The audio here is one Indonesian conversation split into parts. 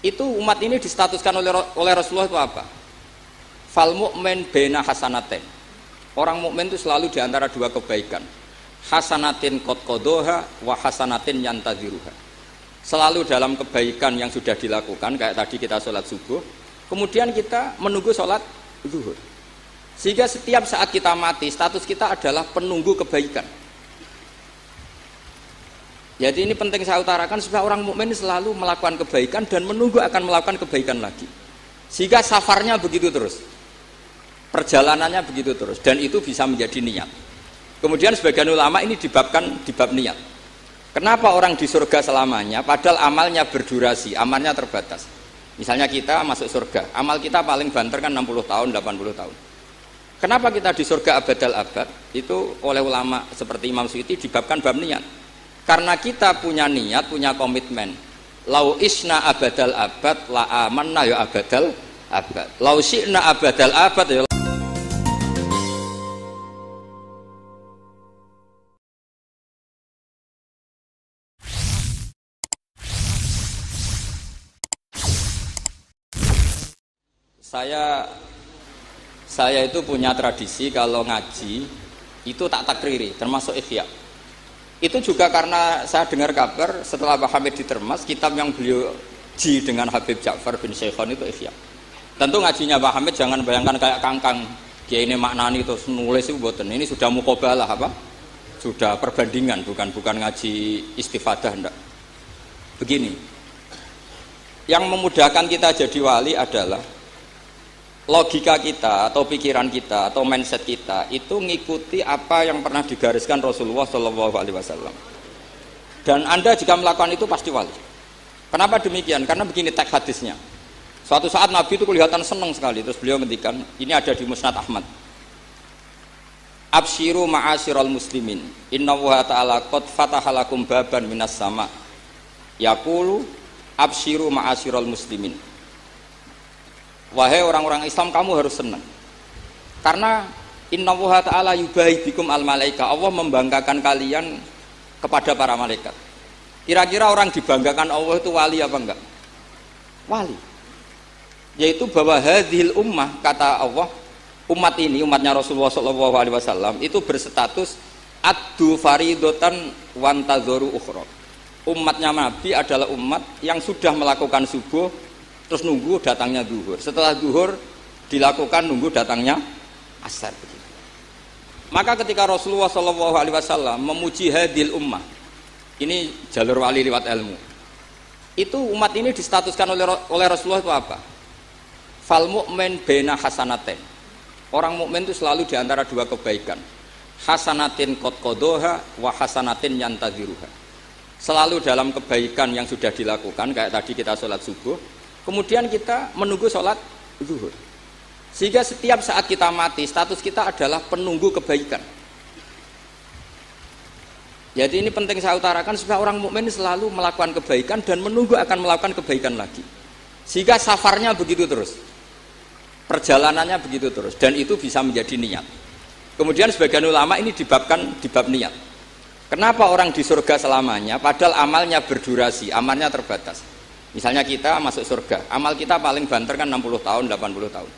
Itu umat ini distatuskan oleh Rasulullah itu apa? Fal mu'min baina hasanatin. Orang mukmin itu selalu di antara dua kebaikan. Hasanatin qad qadaha wa hasanatin yantaziruha. Selalu dalam kebaikan yang sudah dilakukan, kayak tadi kita sholat subuh, kemudian kita menunggu sholat zuhur. Sehingga setiap saat kita mati, status kita adalah penunggu kebaikan. Jadi ini penting saya utarakan supaya orang mukmin selalu melakukan kebaikan dan menunggu akan melakukan kebaikan lagi. Sehingga safarnya begitu terus, perjalanannya begitu terus, dan itu bisa menjadi niat. Kemudian sebagian ulama ini dibabkan di bab niat. Kenapa orang di surga selamanya padahal amalnya berdurasi, amalnya terbatas. Misalnya kita masuk surga, amal kita paling banter kan 60 tahun, 80 tahun. Kenapa kita di surga abadal abad? Itu oleh ulama seperti Imam Suyuti dibabkan bab niat. Karena kita punya niat, punya komitmen. Lau isna abadal abad la amanna ya abadal abad. Lau syi'na abadal abad ya. Saya itu punya tradisi kalau ngaji itu tak takriri, termasuk Ihya. Itu juga karena saya dengar kabar setelah Pak Hamid ditermas, kitab yang beliau ji dengan Habib Ja'far bin Syekhon itu Ihya. Tentu ngajinya Pak Hamid jangan bayangkan kayak kangkang dia ini maknani terus nulis itu boten. Ini sudah muqabalah apa? Sudah perbandingan, bukan ngaji istifadah ndak. Begini. Yang memudahkan kita jadi wali adalah logika kita atau pikiran kita atau mindset kita itu ngikuti apa yang pernah digariskan Rasulullah SAW. Dan Anda jika melakukan itu pasti wali. Kenapa demikian? Karena begini teks hadisnya. Suatu saat Nabi itu kelihatan senang sekali, terus beliau ngendikan, ini ada di Musnad Ahmad. Absyiru ma'asyiral muslimin, innallaha ta'ala qad fatahalakum baban minas sama. Yaqulu absyiru ma'asyiral muslimin. Wahai orang-orang Islam, kamu harus senang. Karena innallaha ta'ala yubahi bikum al-malaika. Allah membanggakan kalian kepada para malaikat. Kira-kira orang dibanggakan Allah itu wali apa enggak? Wali. Yaitu bahwa hadhil ummah, kata Allah, umat ini, umatnya Rasulullah SAW itu berstatus addu faridotan wantazoru ukhra. Umatnya Nabi adalah umat yang sudah melakukan subuh terus nunggu datangnya zuhur. Setelah zuhur dilakukan nunggu datangnya asar. Maka ketika Rasulullah SAW memuji hadil ummah, ini jalur wali lewat ilmu, itu umat ini distatuskan oleh Rasulullah itu apa? Fal mu'min baina hasanatin. Orang mukmin itu selalu di antara dua kebaikan. Hasanatin qad qadaha wa hasanatin yantaziruha. Selalu dalam kebaikan yang sudah dilakukan, kayak tadi kita sholat subuh, kemudian kita menunggu sholat zuhur. Sehingga setiap saat kita mati, status kita adalah penunggu kebaikan. Jadi ini penting saya utarakan supaya orang mukmin selalu melakukan kebaikan dan menunggu akan melakukan kebaikan lagi. Sehingga safarnya begitu terus, perjalanannya begitu terus, dan itu bisa menjadi niat. Kemudian sebagian ulama ini dibabkan di bab niat. Kenapa orang di surga selamanya padahal amalnya berdurasi, amalnya terbatas. Misalnya kita masuk surga, amal kita paling banter kan 60 tahun, 80 tahun.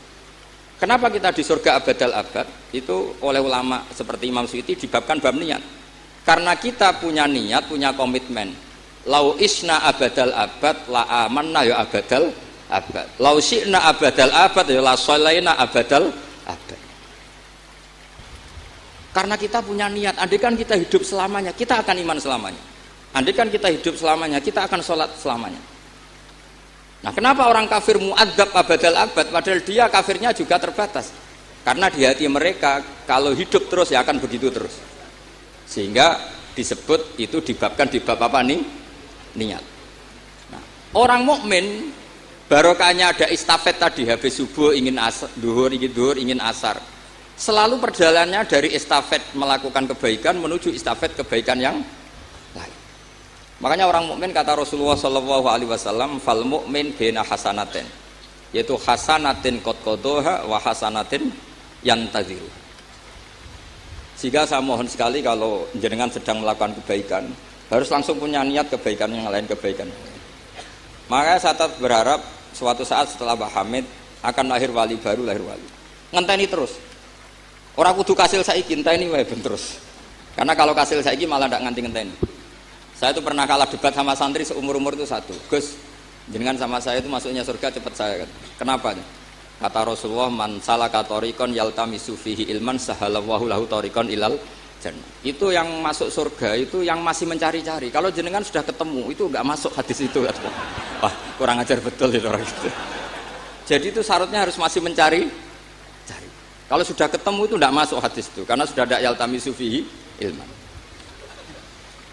Kenapa kita di surga abadal abad? Itu oleh ulama seperti Imam Suyuti dibabkan bab niat. Karena kita punya niat, punya komitmen. Lau isna abadal abad la amanna ya abadal abad. Lau syi'na abadal abad ya la sholaina abadal abad. Karena kita punya niat, andai kan kita hidup selamanya, kita akan iman selamanya. Andai kan kita hidup selamanya, kita akan sholat selamanya. Nah, kenapa orang kafir mu'adzab abadal abad padahal dia kafirnya juga terbatas? Karena di hati mereka kalau hidup terus ya akan begitu terus. Sehingga disebut itu dibabkan di bab apa nih? Niat. Nah, orang mukmin barokahnya ada istafet tadi, habis subuh ingin asar, duhur ingin asar. Selalu perjalanannya dari estafet melakukan kebaikan menuju estafet kebaikan yang lain. Makanya orang mukmin kata Rasulullah SAW, fal mu'min baina hasanatin, yaitu hasanatin qad qadaha wa hasanatin yantaziru. Sehingga saya mohon sekali kalau jenengan sedang melakukan kebaikan harus langsung punya niat kebaikan yang lain, kebaikan. Makanya saya tetap berharap suatu saat setelah Mbah Hamid akan lahir wali baru, lahir wali. Ngenteni terus. Orang kudu kasil saiki ngenteni wae ben terus. Karena kalau kasil saiki malah ndak nganti ngenteni. Saya itu pernah kalah debat sama santri seumur-umur itu satu. Gus, jenengan sama saya itu masuknya surga cepat saya kan. Kenapa? Kata Rasulullah, man salaka tariqan yaltamisu fihi ilman sahalallahu lahu tariqan ilal jannah. Itu yang masuk surga itu yang masih mencari-cari. Kalau jenengan sudah ketemu itu enggak masuk hadis itu. Wah, kurang ajar betul itu orang itu. Jadi itu syaratnya harus masih mencari. Kalau sudah ketemu itu enggak masuk hadis itu karena sudah ada yaltamisu fihi ilman.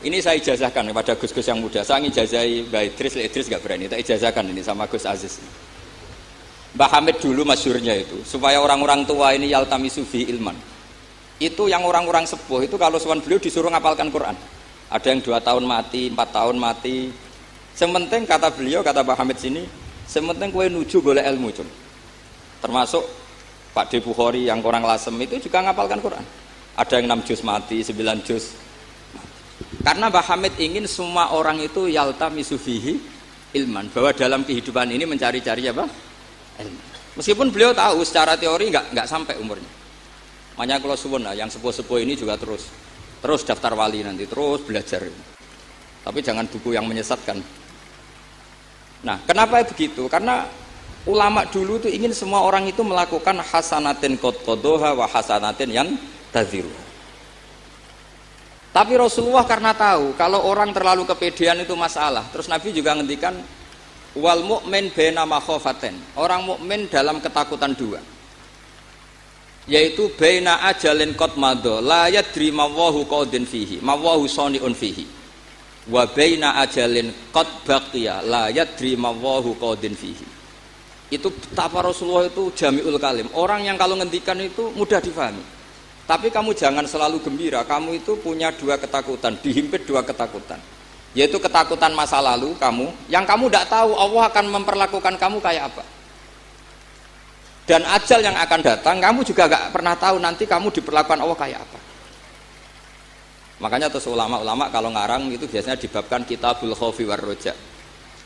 Ini saya ijazahkan kepada Gus-Gus yang muda. Saya ngijazahi Mbak Idris enggak berani. Tak ijazahkan ini sama Gus Aziz. Mbah Hamid dulu masyhurnya itu supaya orang-orang tua ini yaltamisu fi ilman. Itu yang orang-orang sepuh itu kalau sowan beliau disuruh ngapalkan Quran. Ada yang 2 tahun mati, 4 tahun mati. Sementing kata beliau, kata Mbah Hamid sini, sementing kowe nuju golek ilmu cum. Termasuk Pak De Bukhari yang orang Lasem itu juga ngapalkan Quran. Ada yang 6 juz mati, 9 juz. Karena Mbah Hamid ingin semua orang itu yaltamisu fihi ilman, bahwa dalam kehidupan ini mencari-cari apa? Ilmu. Meskipun beliau tahu secara teori nggak sampai umurnya. Makanya kalau suwun yang sepuh-sepuh ini juga terus daftar wali nanti, terus belajar. Tapi jangan buku yang menyesatkan. Nah, kenapa begitu? Karena ulama dulu itu ingin semua orang itu melakukan hasanatin qad qadoha wa hasanatin yang tadziru. Tapi Rasulullah karena tahu kalau orang terlalu kepedean itu masalah. Terus Nabi juga ngendikan wal mu'min baina makhafaten. Orang mukmin dalam ketakutan dua. Yaitu baina ajalin qad madha la yadri mawahu qadin fihi, mawahu saniun fihi. Wa baina ajalin qad baqiya la yadri mawahu qadin fihi. Itu betapa Rasulullah itu jami'ul kalim. Orang yang kalau ngendikan itu mudah difahami. Tapi kamu jangan selalu gembira. Kamu itu punya dua ketakutan, dihimpit dua ketakutan. Yaitu ketakutan masa lalu kamu, yang kamu tidak tahu Allah akan memperlakukan kamu kayak apa. Dan ajal yang akan datang, kamu juga gak pernah tahu nanti kamu diperlakukan Allah kayak apa. Makanya terus ulama-ulama kalau ngarang itu biasanya dibabkan kitabul khaufi war roja.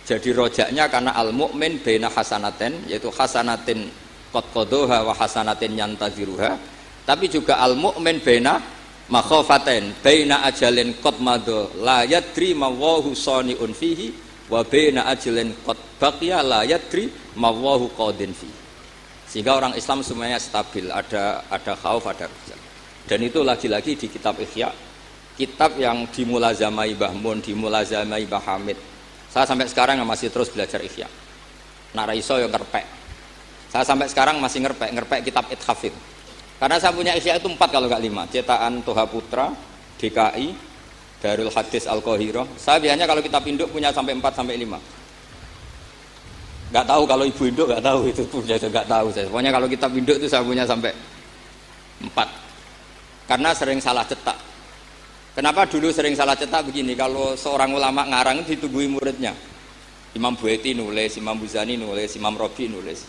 Jadi rojaknya karena al-mu'min baina hasanatin, yaitu hasanatin qad qadoha wa hasanatin yantaziruha. Tapi juga al-mu'min baina makhafaten baina ajalin qad madha la yadri mawahu saniun fihi wa baina ajalin qad baqiya la yadri mawahu qadin fihi. Sehingga orang Islam semuanya stabil, ada khauf, ada raja. Dan itu lagi-lagi di kitab Ihya, kitab yang dimulazamai Mbah Mun, dimulazamai Mbah Hamid. Saya sampai sekarang masih terus belajar Ihya. Nak ra iso yo ngerpek. Saya sampai sekarang masih ngerpek kitab Ithaf itu. Karena saya punya Ihya itu 4 kalau nggak 5, cetakan Toha Putra, DKI, Darul Hadis Al-Qahirah. Saya biasanya kalau kitab induk punya sampai 4 sampai 5. Nggak tahu kalau ibu induk nggak tahu itu punya, nggak tahu saya. Pokoknya kalau kitab induk itu saya punya sampai 4. Karena sering salah cetak. Kenapa dulu sering salah cetak begini? Kalau seorang ulama ngarang itu ditungguin muridnya. Imam Buaiti nulis, Imam Buzani nulis, Imam Robi nulis.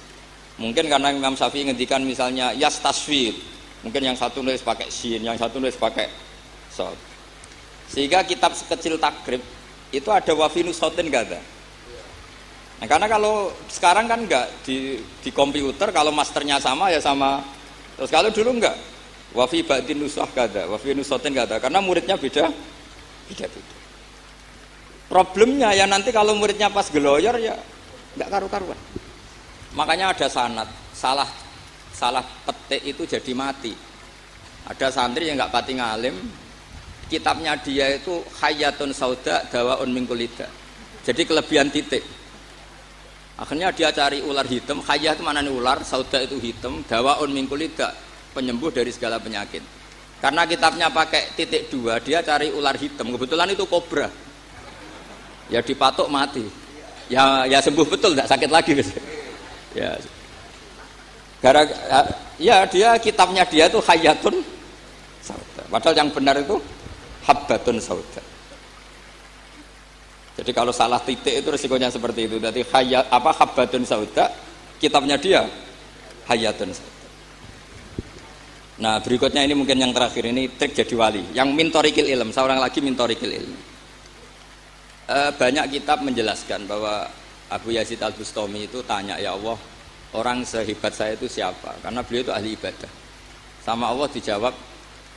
Mungkin karena Imam Syafi'i ngendikan misalnya yas tasfir, mungkin yang satu nulis pakai sin, yang satu nulis pakai sod. Sehingga kitab sekecil takrib itu ada wafinu sotin gak ada. Nah, karena kalau sekarang kan enggak di komputer, kalau masternya sama ya sama. Terus kalau dulu enggak, wafi ba'din nusah gak ada, wafinu sotin gak ada, karena muridnya beda. Problemnya ya nanti kalau muridnya pas geloyor ya enggak karu-karuan. Makanya ada sanad, salah petik itu jadi mati. Ada santri yang nggak pati ngalim, kitabnya dia itu Hayatun Sauda Dawaun min Kulida. Jadi kelebihan titik. Akhirnya dia cari ular hitam, Hayat itu mana nih ular, Sauda itu hitam, Dawaun min Kulida, penyembuh dari segala penyakit. Karena kitabnya pakai titik 2, dia cari ular hitam. Kebetulan itu kobra. Ya dipatok mati. Ya sembuh betul, nggak sakit lagi. Ya, ya dia kitabnya dia itu Hayatun Sauda. Padahal yang benar itu Habbatun Sauda. Jadi kalau salah titik itu resikonya seperti itu. Jadi Habbatun Sauda, kitabnya dia Hayatun Sauda. Nah berikutnya ini mungkin yang terakhir, ini trik jadi wali. Yang mintorikil ilm, seorang lagi mintorikil ilm. Banyak kitab menjelaskan bahwa Abu Yazid Al-Bustami itu tanya, ya Allah, orang sehebat saya itu siapa? Karena beliau itu ahli ibadah. Sama Allah dijawab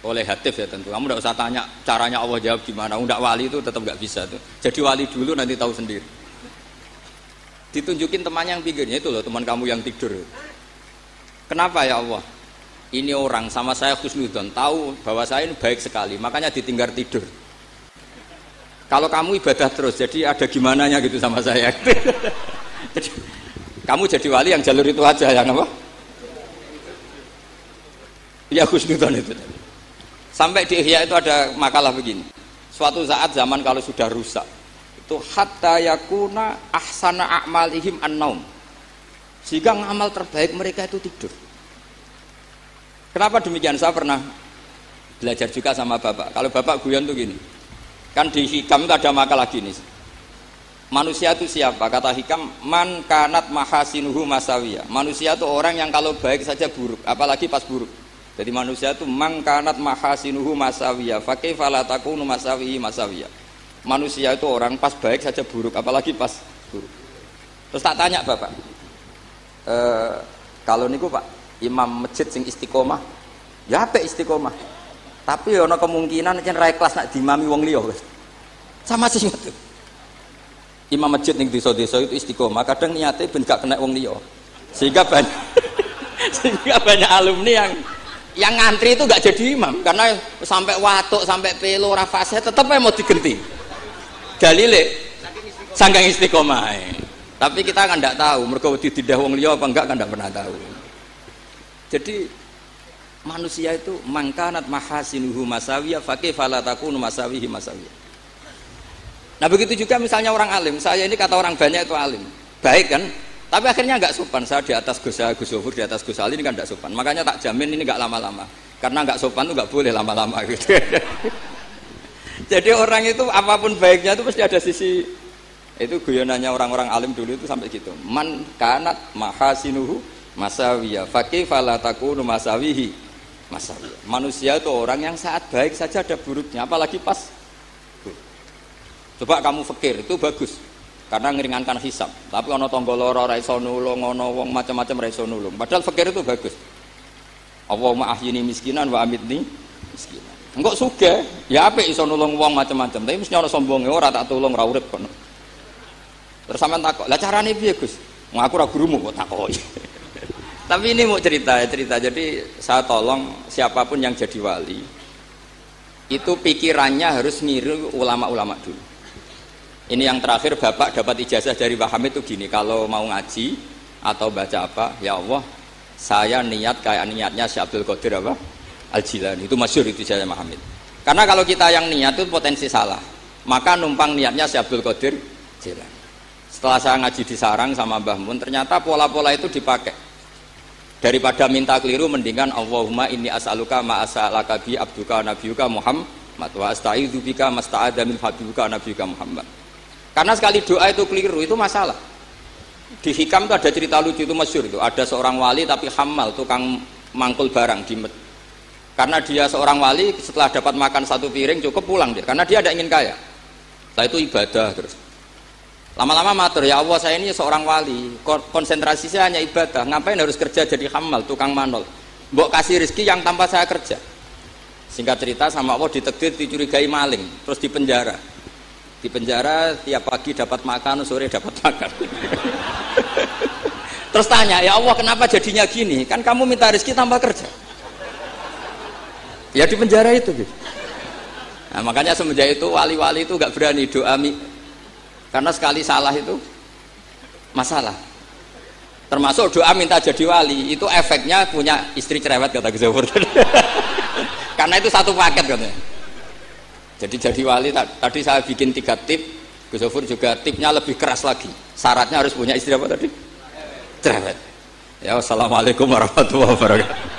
oleh Hatif ya tentu. Kamu tidak usah tanya caranya Allah jawab gimana. Tidak wali itu tetap nggak bisa tuh. Jadi wali dulu nanti tahu sendiri. Ditunjukin temannya yang pinggirnya itu loh, teman kamu yang tidur. Kenapa ya Allah? Ini orang sama saya husnudzon, tahu bahwa saya ini baik sekali, makanya ditinggal tidur. Kalau kamu ibadah terus, jadi ada gimananya gitu sama saya. Jadi, kamu jadi wali yang jalur itu aja, yang apa? Ya husnudzon itu. Sampai di Ihya itu ada makalah begini. Suatu saat zaman kalau sudah rusak, itu hatta yakuna ahsana a'malihim an-naum. Sehingga ngamal terbaik mereka itu tidur. Kenapa demikian? Saya pernah belajar juga sama bapak. Kalau bapak guyon tuh gini, kan di Hikam itu ada makalah gini. Manusia itu siapa? Kata Hikam, man kanat mahasinuhu masawiyah. Manusia itu orang yang kalau baik saja buruk, apalagi pas buruk. Jadi manusia itu man kanat mahasinuhu masawiyah. Fakaifa la takunu masawihi masawiyah. Manusia itu orang pas baik saja buruk, apalagi pas buruk. Terus tak tanya bapak, kalau niku Pak, imam masjid sing istiqomah, ya apa istiqomah? Tapi ono kemungkinan jen ra ikhlas nak dimami wong liya. Sama sih ngono. Imam masjid ning desa-desa itu istiqomah, kadang niate ben gak kena wong liya. Sehingga banyak sehingga banyak alumni yang ngantri itu gak jadi imam karena sampai watuk, sampai pelo ora fase tetep mau digenti. Dalile sanggang istiqomah. Tapi kita kan ndak tahu mergo ditindah wong liya apa enggak kan ndak pernah tahu. Jadi manusia itu mangkanat mahasinuhu masawiyah fakaifa la takunu masawihi masawiyah. Nah begitu juga misalnya orang alim, saya ini kata orang banyak itu alim, baik kan? Tapi akhirnya nggak sopan. Saya di atas Gus Zofur, di atas Gus Ali ini kan nggak sopan. Makanya tak jamin ini nggak lama-lama. Karena nggak sopan itu nggak boleh lama-lama gitu. Jadi orang itu apapun baiknya itu pasti ada sisi. Itu guyonannya orang-orang alim dulu itu sampai gitu. Man kanat mahasinuhu masawiyah fakaifa la takunu masawihi masawiyah. Manusia itu orang yang saat baik saja ada buruknya, apalagi pas. Coba kamu fikir itu bagus karena ngeringankan hisab. Tapi ono tangga lara ora iso nulung, ono wong macam-macam ora iso nulung. Padahal fikir itu bagus. Allahumma ahyini miskinan wa amitni miskinan. Engko sugih, ya apik iso nulung wong macam-macam, tapi mesti ono sombonge ora tak tulung ora urip kono. Terus sampean takok, "Lah carane piye, Gus?" Ngaku ora gurumu kok takoki. Tapi ini mau cerita. Jadi saya tolong siapapun yang jadi wali itu pikirannya harus niru ulama-ulama dulu. Ini yang terakhir bapak dapat ijazah dari Pak Hamid itu gini, kalau mau ngaji atau baca apa, ya Allah saya niat kayak niatnya Syekh Abdul Qadir apa? Al-Jilani. Itu masyhur itu saya Pak Hamid. Karena kalau kita yang niat itu potensi salah, maka numpang niatnya Syekh Abdul Qadir Jilani. Setelah saya ngaji di sarang sama Mbah Mun, ternyata pola-pola itu dipakai. Daripada minta keliru, mendingan Allahumma inni as'aluka ma as'alaka bi abduka nabiyuka Muhammad wa asta'idzu bika masta'adza min habibuka nabiyuka Muhammad. Karena sekali doa itu keliru, itu masalah. Di Hikam itu ada cerita lucu, itu masyhur itu. Ada seorang wali tapi hamal, tukang mangkul barang di karena dia seorang wali, setelah dapat makan satu piring cukup pulang dia, karena dia tidak ingin kaya. Setelah itu ibadah terus. Lama-lama matur, ya Allah saya ini seorang wali, konsentrasi saya hanya ibadah, ngapain harus kerja jadi hamal, tukang manol. Mbok kasih rezeki yang tanpa saya kerja. Singkat cerita sama Allah ditegir, dicurigai maling, terus dipenjara. Dipenjara tiap pagi dapat makan, sore dapat makan. Terus tanya, ya Allah kenapa jadinya gini? Kan kamu minta rezeki tanpa kerja. Ya di penjara itu gitu. Nah, makanya semenjak itu wali-wali itu gak berani doa karena sekali salah itu masalah. Termasuk doa minta jadi wali itu efeknya punya istri cerewet kata Gus Zofur. Karena itu satu paket katanya. Jadi wali tadi saya bikin 3 tip, Gus Zofur juga tipnya lebih keras lagi. Syaratnya harus punya istri apa tadi? Cerewet. Ya wassalamualaikum warahmatullahi wabarakatuh.